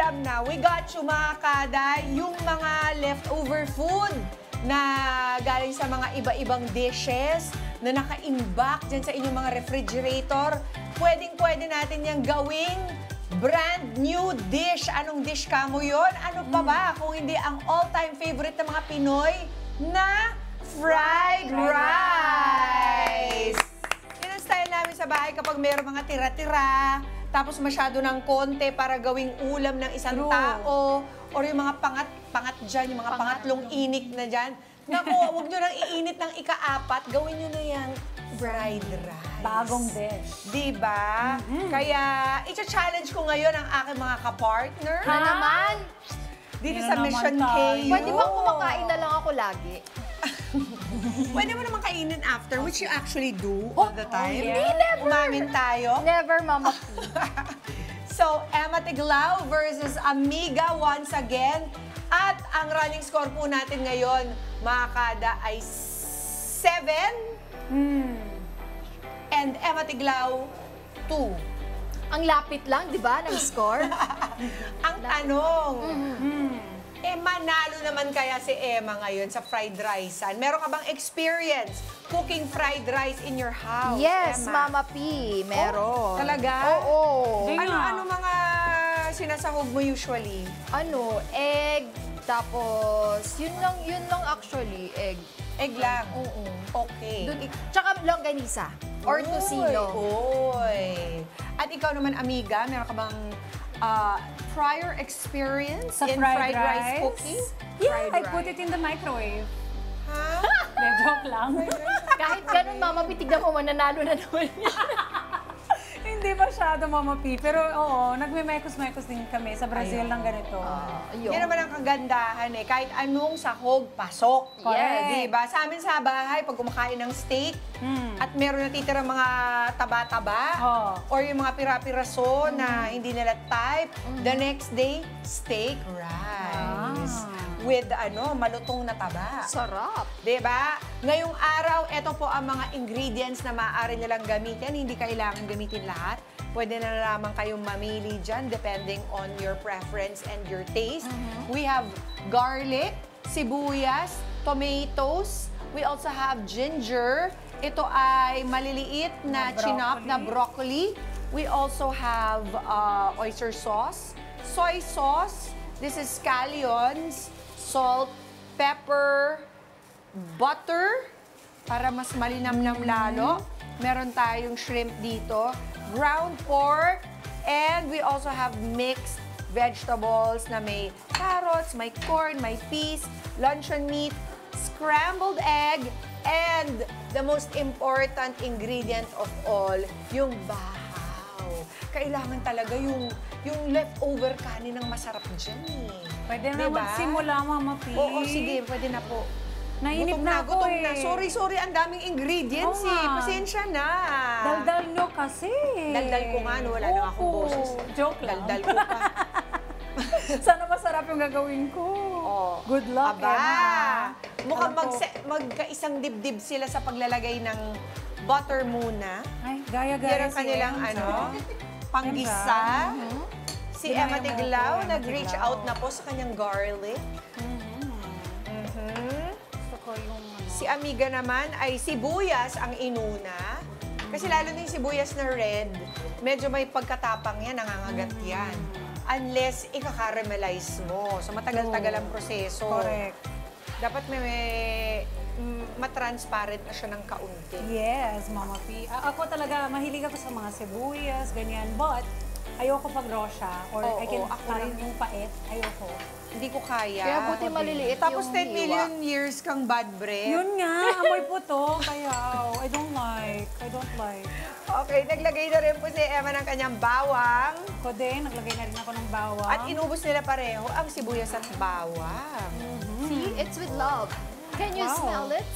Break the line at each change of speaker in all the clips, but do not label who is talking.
ulam na. We got you, mga kada, yung mga leftover food na galing sa mga iba-ibang dishes na naka-imbak dyan sa inyong mga refrigerator. Pwedeng-pwede natin yung gawing brand new dish. Anong dish ka mo yun? Ano pa ba kung hindi ang all-time favorite ng mga Pinoy na fried rice? Yan ang style namin sa bahay kapag mayroong mga tira-tira, tapos masyado ng konti para gawing ulam ng isang tao, or yung mga pangat dyan, yung mga pangatlong inik na dyan. Naku, huwag nyo nang iinit ng ika-4, gawin nyo na yung fried rice.
Bagong dish.
Diba? Kaya, i-challenge ko ngayon ang aking mga kapartner.
Na naman?
Dito
Yun
sa
naman
Mission
tayo.
KU.
Pwede bang kumakain na lang ako lagi?
Pwede mo naman kainin after, which you actually do all the time.
yeah.
Hindi, never.
Umamin tayo.
Never, Mama P.
So, Emma Tiglao versus Amiga once again. At ang running score po natin ngayon, mga kada, ay 7. And Emma Tiglao, 2.
Ang lapit lang, di ba, ng score?
Ang tanong, manalo naman kaya si Emma ngayon sa fried rice? Meron ka bang experience cooking fried rice in your house,
Yes,
Emma?
Mama P. Meron.
Talaga?
Oo.
Ano mga sinasahog mo usually?
Ano, egg, tapos, yun lang actually, egg.
Egg lang?
Oo.
Okay.
Tsaka longganisa. Or tocino.
Oy. At ikaw naman, Amiga, meron ka bang prior experience
Sa
in fried rice cooking?
Yeah,
Fried
I put it in the microwave.
Ha?
De, joke lang.
Kahit ganun, Mama P, tignan mo, mananalo na naman yan.
Hindi masyado, Mama P. Pero oo, nagme-mekos-mekos din kami sa Brazil ng ganito.
Ayun.
Yan naman ang kagandahan eh. Kahit anong sahog, pasok.
Correct.
Diba? Sa amin sa bahay, pag kumakain ng steak, at meron natitira mga taba-taba, or yung mga pira-piraso na hindi nila type, the next day, steak rice. With malutong na taba.
Sarap.
Diba? Ngayong araw, ito po ang mga ingredients na maaari nilang gamitin. Hindi kailangan gamitin lahat. Pwede na lamang kayong mamili dyan depending on your preference and your taste. We have garlic, sibuyas, tomatoes. We also have ginger. Ito ay maliliit na chinop na broccoli. We also have oyster sauce, soy sauce. This is scallions, salt, pepper, butter, para mas malinamnam lalo. Meron tayong shrimp dito, ground pork, and we also have mixed vegetables na may carrots, may corn, may peas, luncheon meat, scrambled egg, and the most important ingredient of all, yung bahaw. Kailangan talaga yung leftover kanin ng masarap dyan eh.
Pwede na magsimula, Mama P.
Oo, sige, pwede na po.
Nainip na ako
gutom
eh.
na. Sorry, ang daming ingredients
Oo
eh.
nga.
Pasensya na.
Daldal nyo kasi.
Daldal ko nga, no, wala na akong
Oo,
boses.
joke lang.
Daldal ko pa.
Sana masarap yung gagawin ko. Good luck,
Aba,
Emma.
mukhang
Alam ko.
magkaisang dibdib sila sa paglalagay ng butter muna.
Ay, gaya-gaya
Yan ang kanilang panggisa. Si Emma Tiglao, nag-reach out na po sa kanyang garlic.
Gusto ko yung
Si Amiga naman ay sibuyas ang inuna. Kasi lalo na yung sibuyas na red, medyo may pagkatapang yan, nangangagat yan. Unless ika-caramelize mo. So matagal-tagal ang proseso.
Correct.
Dapat may matransparent na siya ng kaunti.
Yes, Mama P. Ako talaga, mahilig ako sa mga sibuyas, ganyan. But, ayoko pag raw siya. Or
Oo,
I can
ako
parang
lang.
yung pait. Ayoko.
Hindi ko kaya.
Kaya buti maliliit
Tapos
yung
10 million
hiwa.
years kang bad breath.
Yun nga, amoy puto. Kaya, I don't like.
Okay, naglagay na rin po si Emma ng kanyang bawang.
Ako din, naglagay na rin ako ng bawang.
At inubos nila pareho ang sibuyas at bawang.
See, it's with love. Can you
Wow.
smell it?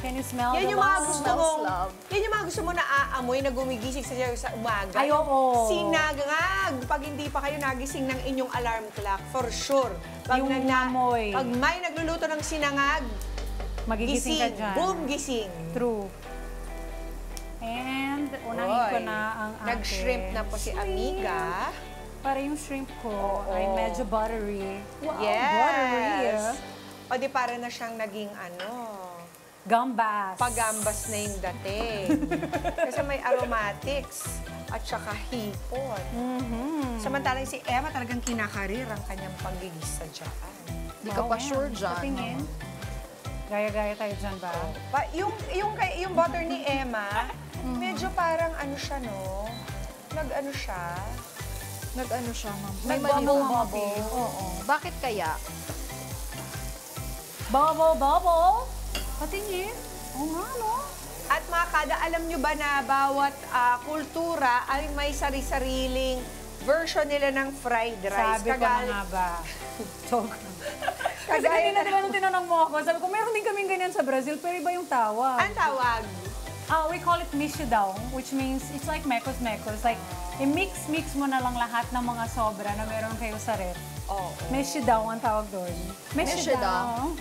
Can you smell
Yan
the
yung mga
love?
gusto
Smells
mong,
love.
yan yung mga gusto mo na aamoy na gumigising sa umaga.
Ayoko.
Sinagag. Pag hindi pa kayo nagising ng inyong alarm clock, for sure. Pag,
Yung amoy.
pag may nagluluto ng sinangag,
Magigising ka
gising.
dyan.
Boom, gising.
True. And, unahin ko
Oy,
na ang ating
nag-shrimp na po si Amiga.
Para yung shrimp ko ay medyo buttery. Wow,
Yes.
buttery.
O di para na siyang naging
Gambas.
pagambas na yung dating. Kasi may aromatics at saka hipon. Samantalang si Emma talagang kinakarir ang kanyang paggigisa dyan.
Di ka pa sure dyan.
Tingin. Gaya-gaya tayo dyan ba?
Yung butter ni Emma, medyo parang ano siya, no? Nag-ano siya?
Nag-ano siya, ma'am?
Nag-bubble.
Oo. Bakit kaya?
Bubble. Patingin. Oo nga, no?
At mga kada, alam nyo ba na bawat kultura ay may sari-sariling version nila ng fried rice?
Sabi ko na nga ba. Joke. Kasi
Kagaya
kanina, di ba, nung tinanong mo ako, sabi ko, meron din kaming ganyan sa Brazil, pero iba yung tawag.
Ang tawag?
We call it mexidão, which means it's like mekos-mekos. Like, i-mix mo na lang lahat ng mga sobra na meron kayo sa ref.
Oo.
Mexidão ang tawag doon.
Mexidão.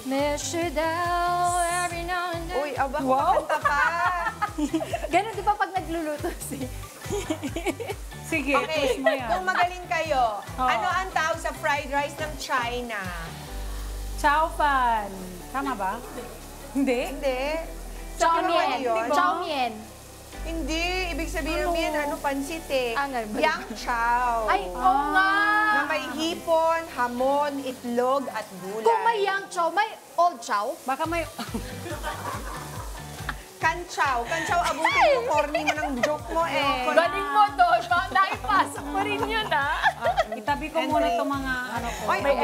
Mexidão, every now and then.
Uy, aba,
Wow.
kumakanta pa.
Ganun, di ba pag nagluluto si...
Sige,
Okay,
push mo yan.
kung magaling kayo,
Oo.
ano ang tawag sa fried rice ng China?
Chow fan. Tama ba? Hindi?
Hindi.
Chow
Ano
mein.
yun?
Chow mein.
Hindi. Ibig sabihin ano pansit eh.
Ah, nga ba?
Yang chow.
Ay, oo nga.
Na may hipon, hamon, itlog, at gulay.
Kung may yang chow, may old chow.
Baka may...
Kanchaw. Kanchaw, abutin mo. Corny mo ng joke mo eh.
Galing mo doon. Naipasok mo rin yun, ha?
Itabi ko muna itong mga ano ko.
Ay,
May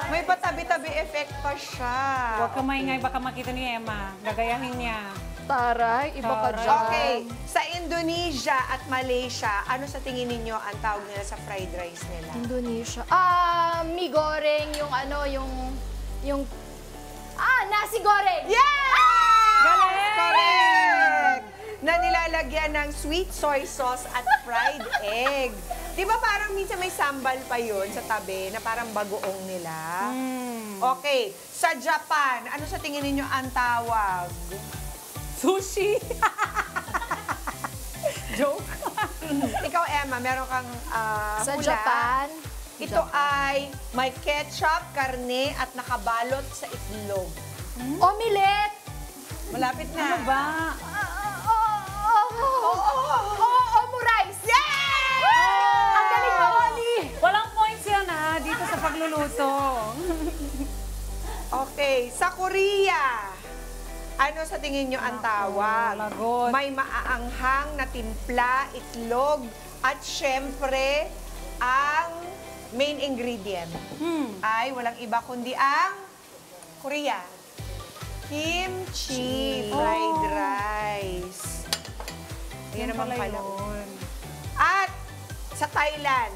may patabi-tabi effect pa siya.
Huwag ka maingay, baka makita ni Emma. Gagayahin niya.
Taray, iba ka
Taray.
dyan.
Okay, sa Indonesia at Malaysia, ano sa tingin ninyo ang tawag nila sa fried rice nila?
Indonesia. Mi goreng, yung... nasi goreng!
Yeah!
Galing!
Correct! Na nilalagyan ng sweet soy sauce at fried egg. Di ba parang minsan may sambal pa yun sa tabi na parang bagoong nila? Okay, sa Japan, ano sa tingin ninyo ang tawag?
Sushi! Joke.
Ikaw, Emma, meron kang
Sa
hula.
Japan.
Ito ay may ketchup, karne, at nakabalot sa itlog.
Omelette!
Malapit na.
Ano ba?
Omurice!
Yeah!
Ang galing mo, Oli!
Walang points yan dito sa pagluluto.
Okay, sa Korea, ano sa tingin nyo ang tawag?
lagot.
May maaanghang na timpla, itlog, at syempre, ang main ingredient ay walang iba kundi ang Korea. Kimchi fried rice. Ayan naman pala.
yun.
At sa Thailand,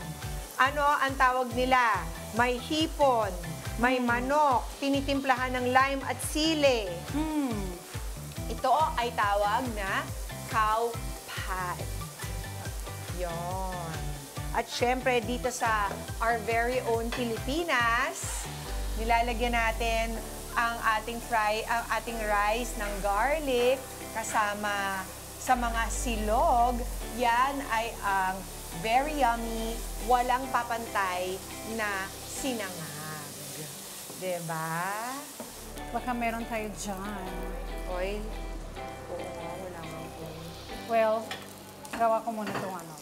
ano ang tawag nila? May hipon, may manok, tinitimplahan ng lime at sili. Ito ay tawag na cow pad. Yon. At syempre, dito sa our very own Pilipinas, nilalagyan natin ang ating rice ng garlic kasama sa mga silog. Yan ay ang very yummy, walang papantay na sinangag. Diba?
Baka meron tayo dyan.
Oil? Oo, wala nga oil.
Well, gawa ko muna itong ano.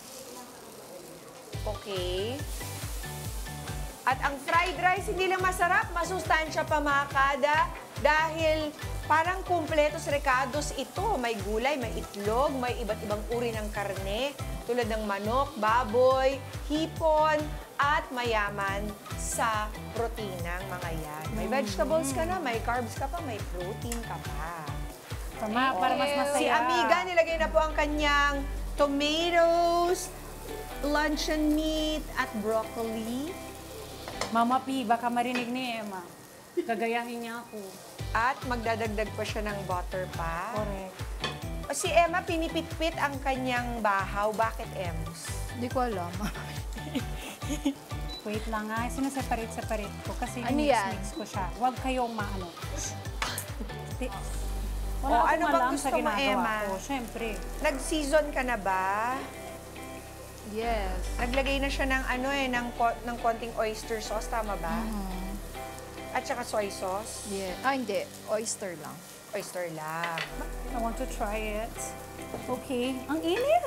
Okay. At ang fried rice, hindi lang masarap, masustansya pa mga kada dahil parang kumpletos recados ito. May gulay, may itlog, may iba't ibang uri ng karne tulad ng manok, baboy, hipon, at mayaman sa proteinang mga yan. May vegetables ka na, may carbs ka pa, may protein ka pa.
Tama, para mas masaya.
Si Amiga, nilagay na po ang kanyang tomatoes, luncheon meat, at broccoli.
Mama P, baka marinig ni Emma. Gagayahin niya ako.
At magdadagdag pa siya ng butter pa.
Correct.
O si Emma, pinipitpit ang kanyang bahaw. Bakit, Ems?
Hindi ko alam.
Wait lang sinaseparate-separate ko kasi
Ano yan?
mix ko siya. Huwag kayong maano.
O,
Wala
ano
akong
bang
alam
gusto
sa
mo,
ginagawa
Emma?
ko. Siyempre.
Nag-season ka na ba?
Yes.
Naglagay na siya ng ng konting oyster sauce, tama ba? At saka soy sauce.
Yeah. Hindi. Oyster lang.
Oyster lang.
I want to try it. Okay. Ang init!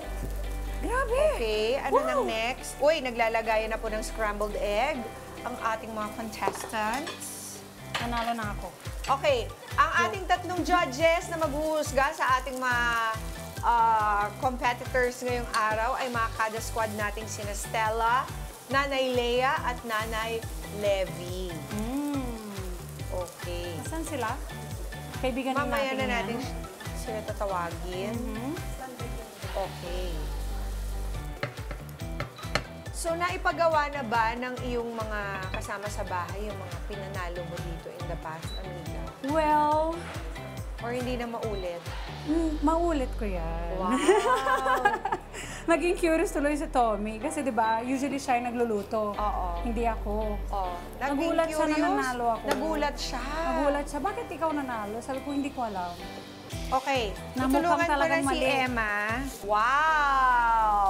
Grabe!
Okay, ano
Wow!
nang next? Uy, naglalagay na po ng scrambled egg ang ating mga contestants.
Nanalo na ako.
Okay, ang ating tatlong judges na maghuhusga sa ating mga competitors ngayong araw ay mga kada squad nating sina Stella, Nanay Lea at Nanay Levy. Okay.
Saan sila? Kaibigan
Mamaya
natin
na
yan.
natin sila tatawagin. Okay. So, naipagawa na ba ng iyong mga kasama sa bahay, yung mga pinanalo mo dito in the past, amiga?
Well,
Or hindi na maulit?
maulit ko yan.
Wow!
Naging curious tuloy si Tommy kasi 'di ba, usually siya yung nagluluto.
Oo.
Hindi ako.
Oh,
Nagulat siya na nanalo ako.
Nagulat siya.
Nagulat siya, bakit ikaw nanalo? Sabi ko, hindi ko alam.
Okay,
Na
tutulungan
mukhang
ko na
talagang
si
mali.
Emma. Wow!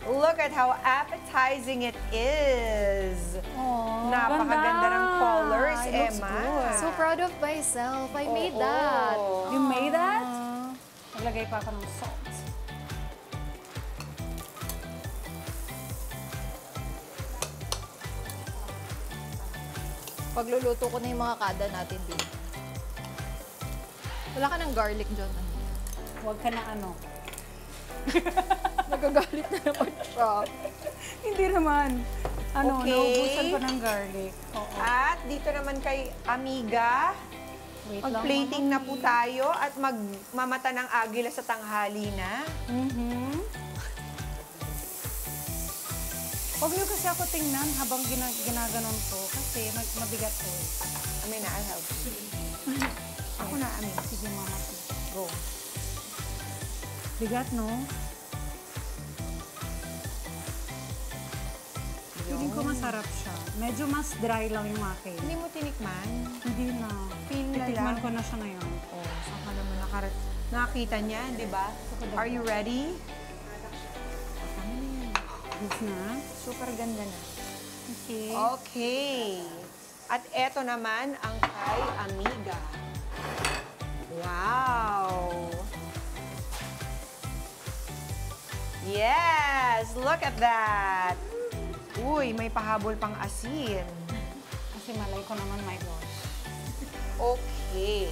Look at how appetizing it is.
Oh,
Napakaganda ng colors,
It looks
Emma.
good.
So proud of myself. I made
Oo.
that.
You made that? Naglagay pa ako ng salt.
Pagluluto ko na yung mga kada natin din. Wala ka ng garlic dyan.
Huwag ka na ano.
Nagagalit na naman siya.
Hindi naman. Ano,
Okay.
naubusan ko ng garlic. Oo.
At dito naman kay Amiga,
Wait lang.
mag-plating na po tayo at magmamata ng agila sa tanghali na.
Huwag niyo kasi ako tingnan habang ginaganon ko kasi mabigat ko.
Amin na, I'll help you. Ako na, Amin.
Sige, mama.
Go.
Bigat, no? Feeling ko masarap siya. Medyo mas dry lang yung akin.
Hindi mo tinikman?
Hindi na.
Feel na
Titikman
lang.
ko na siya ngayon.
Oh, saan ka naman nakita niya, di ba? Are you ready?
Yes na.
Super ganda na.
Okay.
Okay. At eto naman ang kay Amiga. Wow! Yes! Look at that! Uy, may pahabol pang asin.
Kasi malay ko naman, my gosh.
Okay.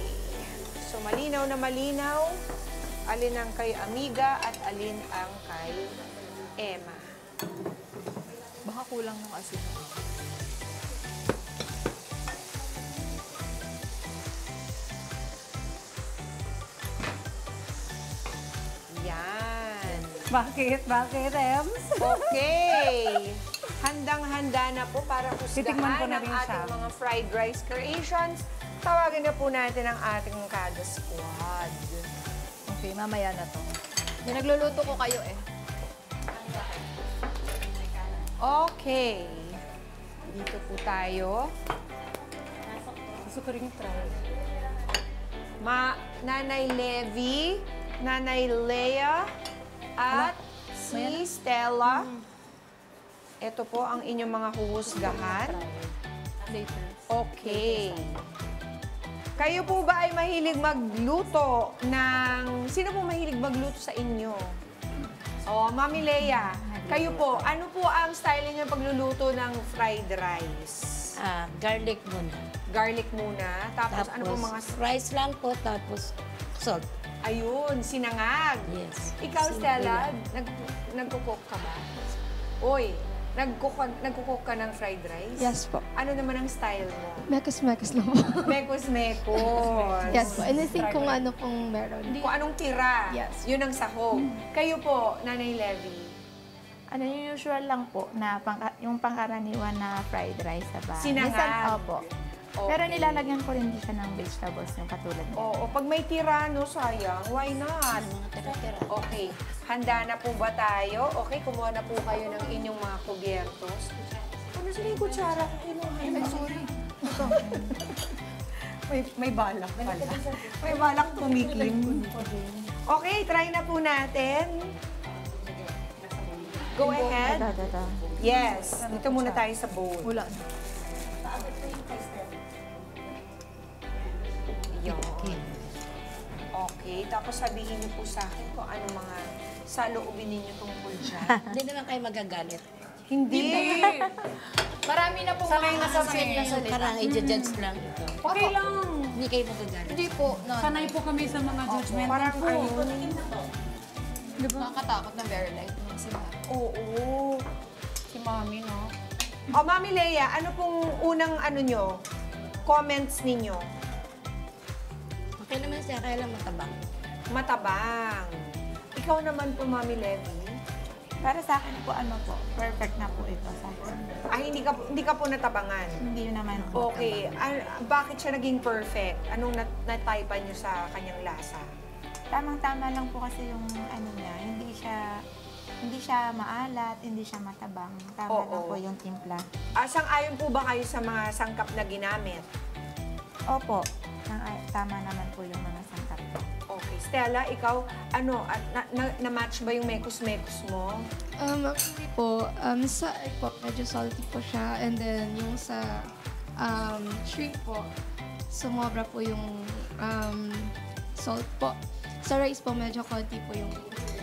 So, malinaw na malinaw. Alin ang kay Amiga at alin ang kay Emma.
Baka kulang ng asin.
Yan.
Bakit? Bakit, Ems?
Okay. Handang-handa na po para
Titikman ko
husgahan
na
ang
rin
ating
siya.
mga fried rice creations. Tawagin na po natin ang ating kada squad.
Okay, mamaya na to. Nagluluto ko kayo eh.
Okay. Dito po tayo.
Gusto ko rin try.
Nanay Levy, Nanay Lea, at si Stella. Ito po ang inyong mga huhusgahan.
Later.
Okay. Kayo po ba ay mahilig magluto ng... Sino po mahilig magluto sa inyo? Oh, Mami Lea, kayo po, ano po ang style niyo pagluluto ng fried rice?
Garlic muna.
Garlic muna, tapos ano po mga...
rice lang po, tapos salt.
Ayun, sinangag.
Yes.
Ikaw,
Simple
Stella,
lang.
nagkukook ka ba? Uy, nagkukook ka ng fried rice?
Yes po.
Ano naman ang style mo?
Mekos-mekos lang po.
Mekos-mekos.
Yes po. Anything kung ano pong meron.
Kung anong tira,
Yes.
yun ang sahog. Kayo po, Nanay Levy.
Ano yung usual lang po na yung pangkaraniwan na fried rice sa bahay.
Sinangag.
Minsan, opo.
Okay.
Pero nilalagyan ko rin siya ng vegetables yung katulad nito.
Oo, pag may tira, no, sayang, why not?
Mga tira-tira.
Okay, handa na po ba tayo? Okay, kumuha na po kayo ng inyong mga kubyertos. Ano sila yung kutsara? Ay, sorry. may balak pala. May balak tumikim. Okay, try na po natin. Go ahead.
Ito.
Yes. Dito muna tayo sa bowl.
Wala.
Yun. Okay. Tapos sabihin niyo po sa akin kung ano mga saloobin ninyo tungkol dyan.
Hindi naman kayo magagalit.
Hindi.
Marami na pong
Sanay
mga
na kami.
associate na salita.
Parang i-judge lang ito.
Okay lang.
Hindi kayo magagalit.
Hindi po. No.
Sanay po kami sa mga judgmental
Parang
po.
ayun.
Nakakatakot na very light ng sila.
Oo.
Si Mami, no?
O, Mami Lea, ano pong unang ano nyo? Comments ninyo?
Okay naman siya, kaya lang matabang.
Matabang. Ikaw naman po, Mami Levy.
Para sa akin po, ano po, perfect na po ito sa akin.
Ay, hindi ka po natabangan.
Hindi naman po.
Okay. Bakit siya naging perfect? Anong nataypan nyo sa kanyang lasa?
Tamang-tama lang po kasi yung ano niya, hindi siya maalat, hindi siya matabang. Tama
Oo.
lang po yung timpla.
Sang-ayon po ba kayo sa mga sangkap na ginamit?
Opo, tama naman po yung mga sangkap.
Okay. Stella, ikaw, ano, na-match ba yung mekos-mekos mo?
Actually po, sa egg po, medyo salty po siya. And then, yung sa shrimp po, sumobra po yung salt po. Sa rice po, medyo konti po yung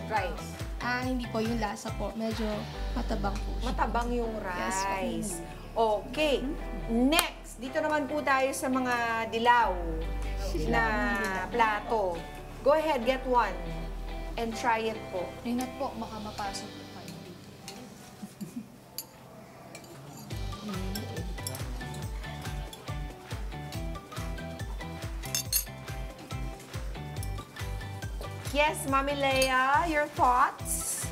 Rice.
hindi po, yung lasa po, medyo matabang po siya.
Matabang yung
Yes, po.
rice. Okay. Next, dito naman po tayo sa mga dilaw na plato. Go ahead, get one. And try it po.
Rinat po, baka mapasok po kayo.
Yes, Mami Lea, your thoughts?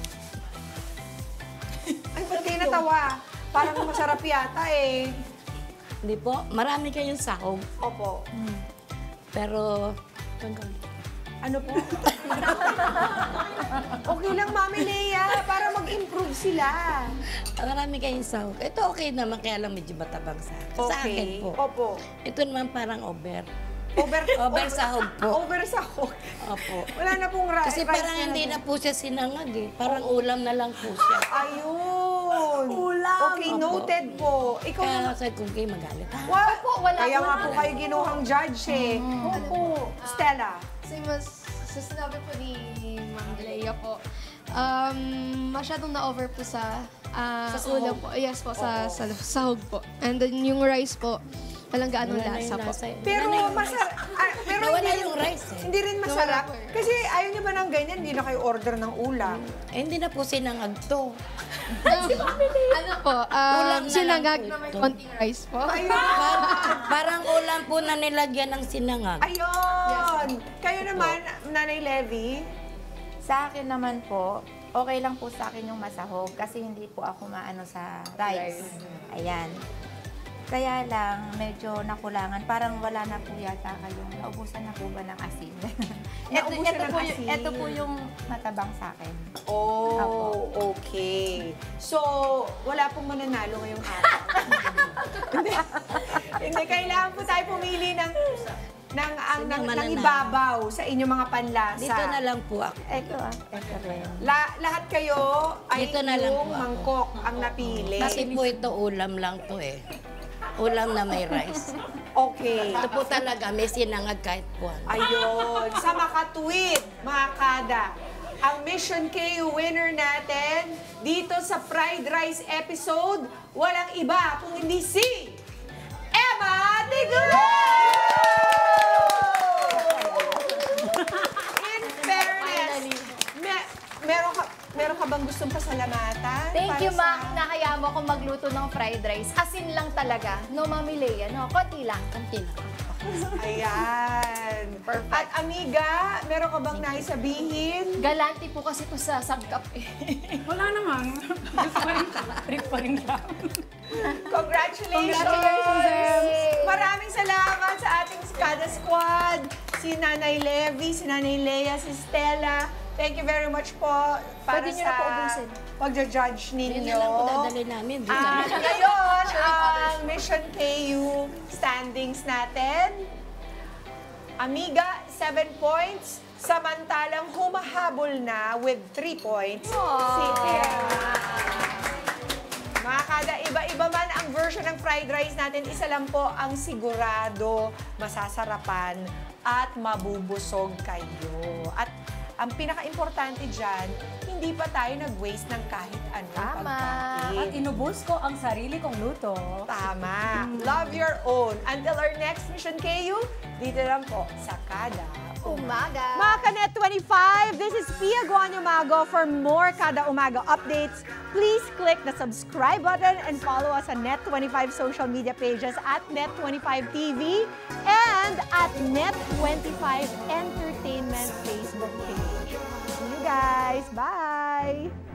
Ay, ba't kayo natawa? Parang masarap yata eh.
Hindi po, marami kayong sahog.
Opo.
Pero,
Ano po? Okay lang, Mami Lea, para mag-improve sila.
marami kayong sahog. Ito okay naman, kaya lang medyo matabang sa akin. Sa akin
Okay.
po.
Opo.
Ito naman parang over.
Over
sahog po.
Over sahog.
Opo.
Wala na pong
Kasi parang hindi na po siya sinangag eh. Parang ulam na lang po siya.
Ayun. Okay, noted po. Ikaw
Kaya
naman.
sa kung kayo magalit. Ha?
What?
wala
Kaya
po.
nga po kayo ginuhang judge eh. Opo. Stella.
Kasi mas, sa sinabi po ni Ma'am Leia po, masyadong na-over po sa ulam po. Yes po, sa sahog po. And then yung rice po, walang gaano
Wala na
lasa
yung
po.
lasa eh.
Pero
Wala na yung
masarap. Pero
Nawala
hindi,
yung rice eh.
hindi rin masarap.
Nawala po eh.
Kasi ayaw niyo ba ng ganyan? Hindi na kayo order ng ulam.
Eh, hindi na po sinangag to.
Ano po,
Ulam na
sinangag
lang
na
po
may
ito.
konting rice po.
Ayun!
Parang ulam po na nilagyan ng sinangag.
Ayun! Kayo naman, Nanay Levy.
Sa akin naman po, okay lang po sa akin yung masahog kasi hindi po ako maano sa rice. Ayan. Kaya lang, medyo nakulangan. Parang wala na po yata kayong, naubusan na po ba ng asin?
Naubusan ng
po,
asin?
Ito po yung matabang sa akin.
Oh, okay. So, wala pong mananalo ngayong araw. Hindi, kailangan po tayo pumili ng ibabaw sa inyong mga panlasa.
Dito na lang po ako.
Ito rin.
Lahat kayo ay
Dito na lang
yung
po ako.
mangkok ang napili.
Kasi po ito ulam lang to eh. Ulam na may rice.
Okay.
Ito po talaga, may sinangag kahit po.
Ayun. Sa makatwid, mga kada, ang Mission KU winner natin dito sa fried rice episode, walang iba kung hindi si Emma Tigres! In fairness, meron ka bang gustong pasalamatan?
Thank
para
you,
sa-
Ma'am. Nakaya mo akong magluto ng fried rice. Asin lang talaga. No, Mami Lea, no? Konti lang.
Kanti na.
Ayan. At amiga, meron ka bang naisabihin?
Galante po kasi ito sa sangkap eh.
Wala naman. Gusto pa rin siya. Trip pa rin siya.
Congratulations!
Congratulations!
Maraming salamat sa ating Skada Squad. Si Nanay Levy, si Nanay Lea, si Stella. Thank you very much po para
Pwede niyo na po
sa
ubusin.
pagja-judge
Yun
ninyo.
na lang po dadali namin. Dito
At
na.
ngayon, ang Mission KU standings natin. Amiga, 7 points. Samantalang humahabol na with 3 points si Emma. fried rice natin, isa lang po ang sigurado masasarapan at mabubusog kayo. At ang pinaka-importante dyan, hindi pa tayo nag-waste ng kahit anong
Tama.
pagkain.
At inubos ko ang sarili kong luto.
Tama. Love your own. Until our next mission, KU, dito lang po sa Kada
Umaga.
Mga Kanet 25, this is Pia Guanyamago. For more Kada Umaga updates, please click the subscribe button and follow us on Net25 social media pages at Net25TV and at Net25 Entertainment Facebook page. See you guys. Bye!